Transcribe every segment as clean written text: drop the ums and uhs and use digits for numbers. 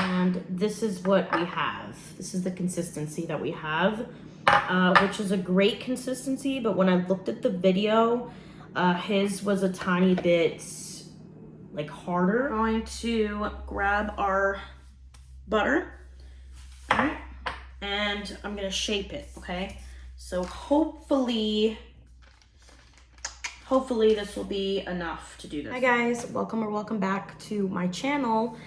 And this is what we have. This is the consistency that we have, which is a great consistency, but when I looked at the video, his was a tiny bit like harder. I'm going to grab our butter, all right, and I'm gonna shape it, okay? So hopefully this will be enough to do this. Hi guys, welcome back to my channel.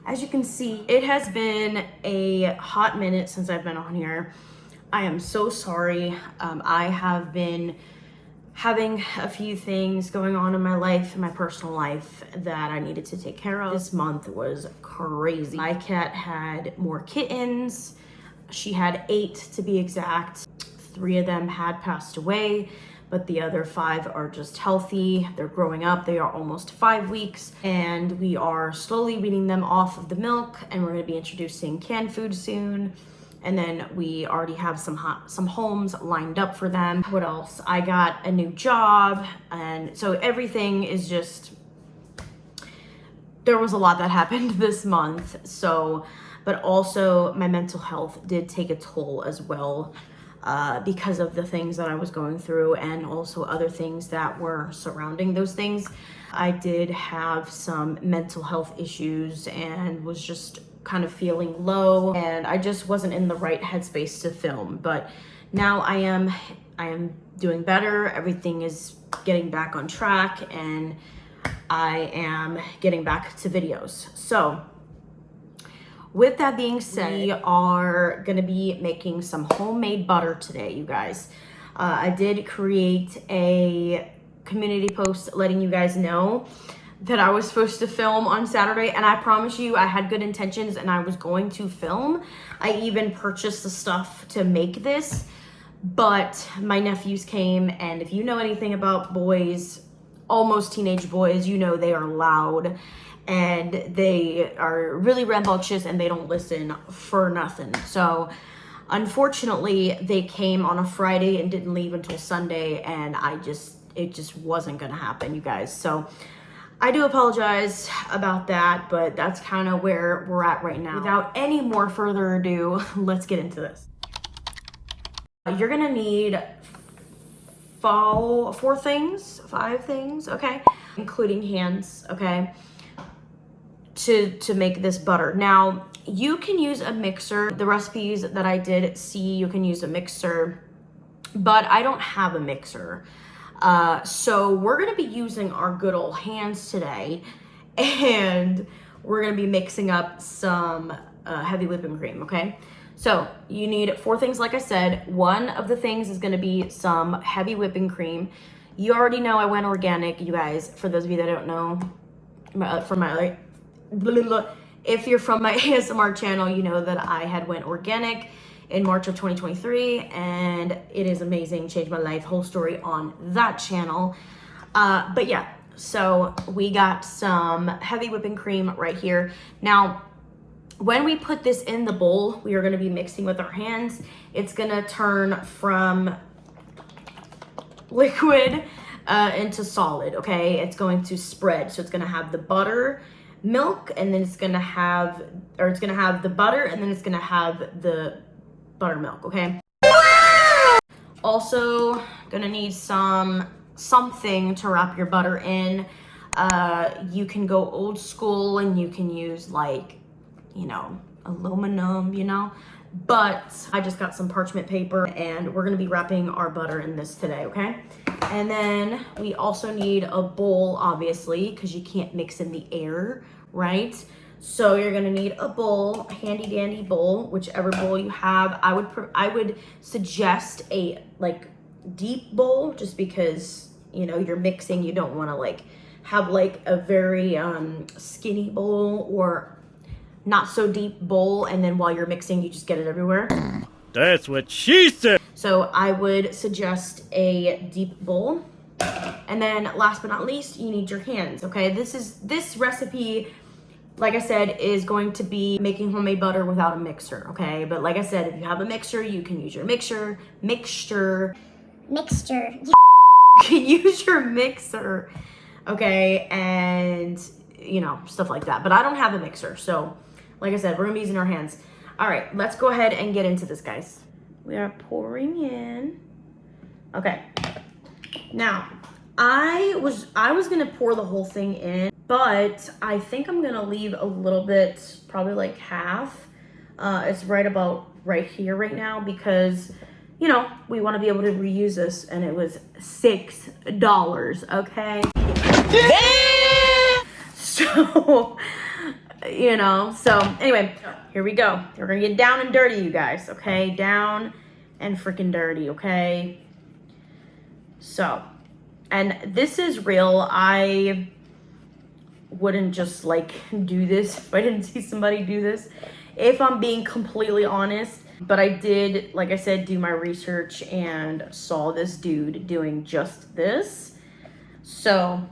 As you can see, it has been a hot minute since I've been on here. I am so sorry. I have been having a few things going on in my life, in my personal life, that I needed to take care of. This month was crazy. My cat had more kittens. She had 8 to be exact. 3 of them had passed away, but the other 5 are just healthy. They're growing up. They are almost 5 weeks, and we are slowly weaning them off of the milk, and we're gonna be introducing canned food soon. And then we already have some homes lined up for them. What else? I got a new job, and so everything is just, there was a lot that happened this month. So, but also my mental health did take a toll as well, because of the things that I was going through and also other things that were surrounding those things. I did have some mental health issues and was just kind of feeling low, and I just wasn't in the right headspace to film. But now I am doing better. Everything is getting back on track, and I am getting back to videos. So with that being said, we are gonna be making some homemade butter today, you guys. I did create a community post letting you guys know that I was supposed to film on Saturday, and I promise you I had good intentions and I was going to film. I even purchased the stuff to make this, but my nephews came, and if you know anything about boys, almost teenage boys, you know they are loud and they are really rambunctious and they don't listen for nothing. So unfortunately they came on a Friday and didn't leave until Sunday, and it just wasn't gonna happen, you guys. So I do apologize about that, but that's kind of where we're at right now. Without any more further ado, let's get into this. You're gonna need 5 things, okay? Including hands, okay? To make this butter. Now, you can use a mixer. The recipes that I did see, you can use a mixer, but I don't have a mixer. So we're gonna be using our good old hands today, and we're gonna be mixing up some heavy whipping cream, okay? So you need 4 things, like I said. One of the things is gonna be some heavy whipping cream. You already know I went organic, you guys. For those of you that don't know, if you're from my ASMR channel, you know that I had went organic in March of 2023, and it is amazing, changed my life, whole story on that channel. But yeah, so we got some heavy whipping cream right here. Now, when we put this in the bowl, we are gonna be mixing with our hands. It's gonna turn from liquid into solid, okay? It's going to spread, so it's gonna have the butter, milk, and then it's gonna have the butter, and then it's gonna have the buttermilk, okay? Also gonna need something to wrap your butter in. You can go old school and you can use, like, you know, aluminum, you know, but I just got some parchment paper, and we're gonna be wrapping our butter in this today, okay? And then we also need a bowl, obviously, because you can't mix in the air, right? So you're gonna need a bowl, a handy dandy bowl, whichever bowl you have. I would suggest a like deep bowl, just because, you know, you're mixing. You don't want to like have like a very skinny bowl or not so deep bowl, and then while you're mixing, you just get it everywhere. That's what she said. So I would suggest a deep bowl. And then last but not least, you need your hands, okay? This recipe, like I said, is going to be making homemade butter without a mixer, okay? But like I said, if you have a mixer, you can use your mixture. You can use your mixer, okay? And, you know, stuff like that. But I don't have a mixer, so like I said, we're gonna be using our hands. All right, let's go ahead and get into this, guys. We are pouring in. Okay. Now, I was gonna pour the whole thing in, but I think I'm gonna leave a little bit, probably like half. It's right about right here right now because, you know, we want to be able to reuse this, and it was $6, okay? So, you know, so anyway, here we go. We're gonna get down and dirty, you guys, okay? Down and freaking dirty, okay? So, and this is real. I wouldn't just like do this if I didn't see somebody do this, if I'm being completely honest. But I did, like I said, do my research and saw this dude doing just this. So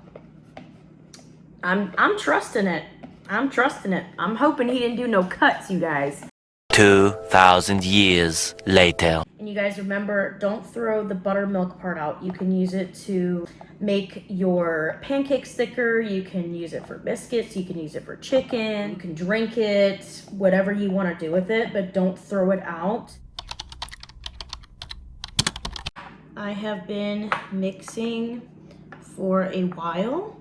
I'm trusting it. I'm trusting it. I'm hoping he didn't do no cuts, you guys. 2,000 years later. And you guys remember, don't throw the buttermilk part out. You can use it to make your pancakes thicker. You can use it for biscuits. You can use it for chicken. You can drink it, whatever you want to do with it, but don't throw it out. I have been mixing for a while,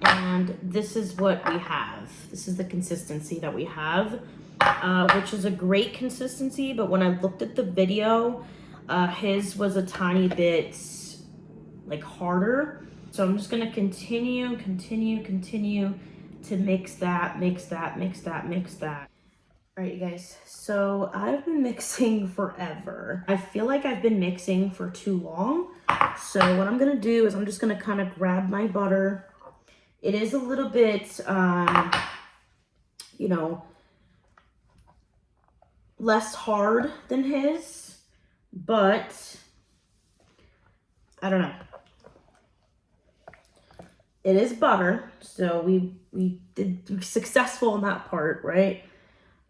and this is what we have. This is the consistency that we have, which is a great consistency, but when I looked at the video, his was a tiny bit like harder. So I'm just gonna continue to mix that. All right, you guys, so I've been mixing forever. I feel like I've been mixing for too long. So what I'm gonna do is I'm just gonna kind of grab my butter. It is a little bit, you know, less hard than his, but I don't know. It is butter, so we did successful in that part, right?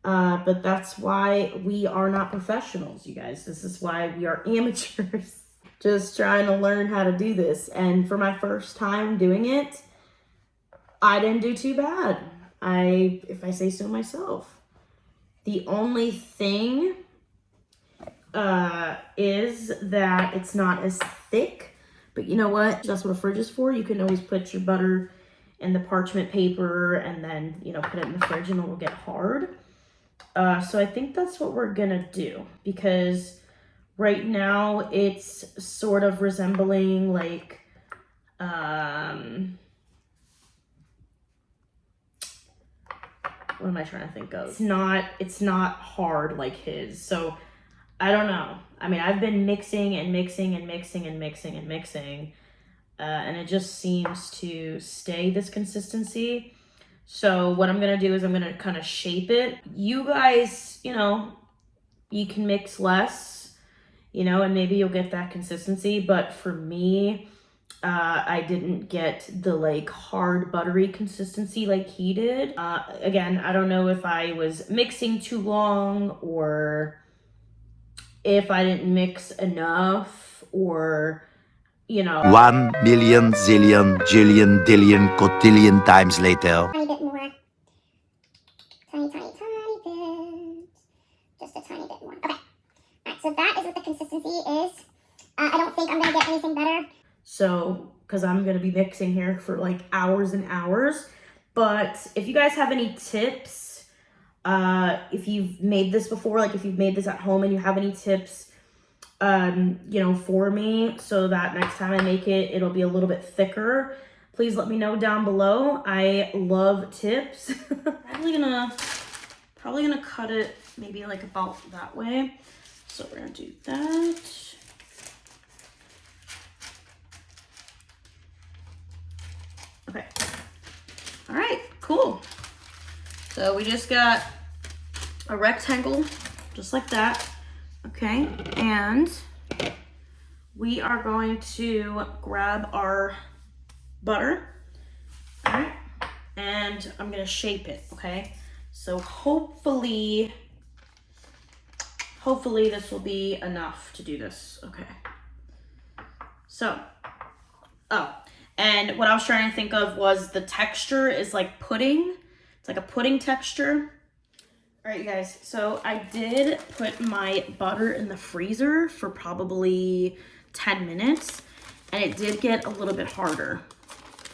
But that's why we are not professionals, you guys. This is why we are amateurs, just trying to learn how to do this. And for my first time doing it, I didn't do too bad. If I say so myself. The only thing is that it's not as thick. But you know what? That's what a fridge is for. You can always put your butter in the parchment paper and then, you know, put it in the fridge and it will get hard. So I think that's what we're gonna do, because right now it's sort of resembling like, what am I trying to think of? It's not hard like his. So I don't know. I mean, I've been mixing and it just seems to stay this consistency. So what I'm gonna do is I'm gonna kind of shape it. You guys, you know, you can mix less, you know, and maybe you'll get that consistency. But for me, I didn't get the like hard buttery consistency like he did. Again, I don't know if I was mixing too long or if I didn't mix enough, or, you know. 1 million, zillion, jillion, dillion, cotillion times later. Tiny bit more. Tiny bit. Just a tiny bit more. Okay. Alright, so that is what the consistency is. I don't think I'm going to get anything better. So, because I'm going to be mixing here for like hours and hours. But if you guys have any tips, if you've made this before, like if you've made this at home and you have any tips, you know, for me, so that next time I make it, it'll be a little bit thicker, please let me know down below. I love tips. probably gonna cut it maybe like about that way. So we're gonna do that. Okay. All right, cool. So we just got a rectangle, just like that. Okay, and we are going to grab our butter, all right, and I'm gonna shape it, okay? So hopefully this will be enough to do this, okay? So, oh, and what I was trying to think of was the texture is like pudding It's like a pudding texture. All right, you guys, so I did put my butter in the freezer for probably 10 minutes, and it did get a little bit harder.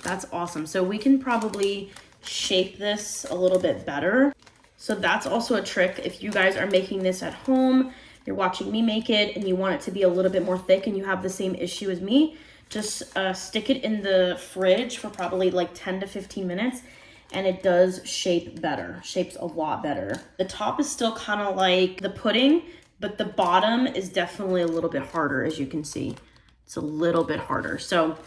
That's awesome. So we can probably shape this a little bit better. So that's also a trick if you guys are making this at home, you're watching me make it, and you want it to be a little bit more thick and you have the same issue as me, just stick it in the fridge for probably like 10 to 15 minutes, and it does shape better, shapes a lot better. The top is still kind of like the pudding, but the bottom is definitely a little bit harder, as you can see. It's a little bit harder. So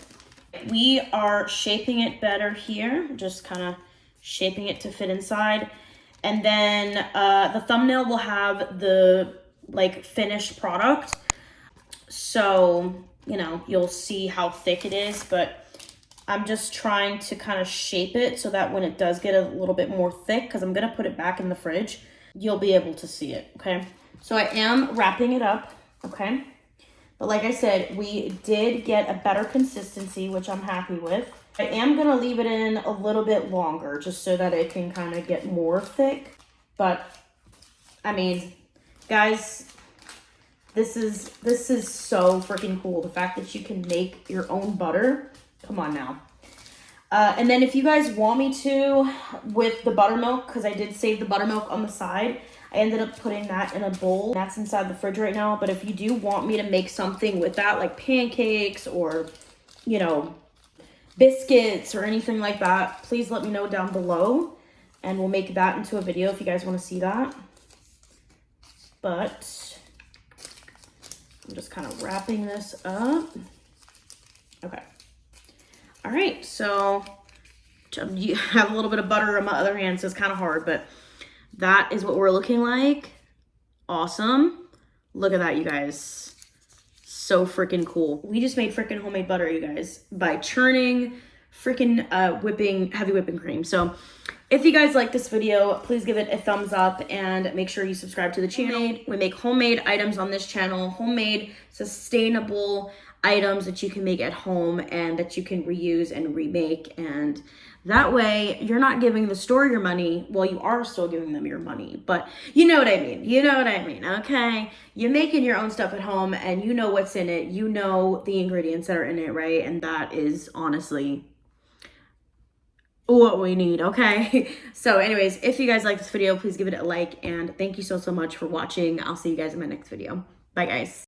we are shaping it better here, just kind of shaping it to fit inside. And then the thumbnail will have the like finished product. So, you know, you'll see how thick it is, but I'm just trying to kind of shape it so that when it does get a little bit more thick, because I'm going to put it back in the fridge, you'll be able to see it, okay? So I am wrapping it up, okay? But like I said, we did get a better consistency, which I'm happy with. I am going to leave it in a little bit longer just so that it can kind of get more thick. But, I mean, guys, this is so freaking cool. The fact that you can make your own butter. Come on now. And then if you guys want me to, with the buttermilk, because I did save the buttermilk on the side, I ended up putting that in a bowl. That's inside the fridge right now. But if you do want me to make something with that, like pancakes or, you know, biscuits or anything like that, please let me know down below. And we'll make that into a video if you guys want to see that. But I'm just kind of wrapping this up. Okay. All right, so you have a little bit of butter on my other hand, so it's kind of hard, but that is what we're looking like. Awesome. Look at that, you guys. So freaking cool. We just made freaking homemade butter, you guys, by churning freaking heavy whipping cream. So if you guys like this video, please give it a thumbs up and make sure you subscribe to the channel. We make homemade items on this channel, homemade, sustainable items that you can make at home and that you can reuse and remake, and that way you're not giving the store your money. Well, you are still giving them your money, but you know what I mean. You know what I mean, okay? You're making your own stuff at home and you know what's in it. You know the ingredients that are in it, right? And that is honestly what we need, okay? So anyways, if you guys like this video, please give it a like, and thank you so much for watching. I'll see you guys in my next video. Bye, guys.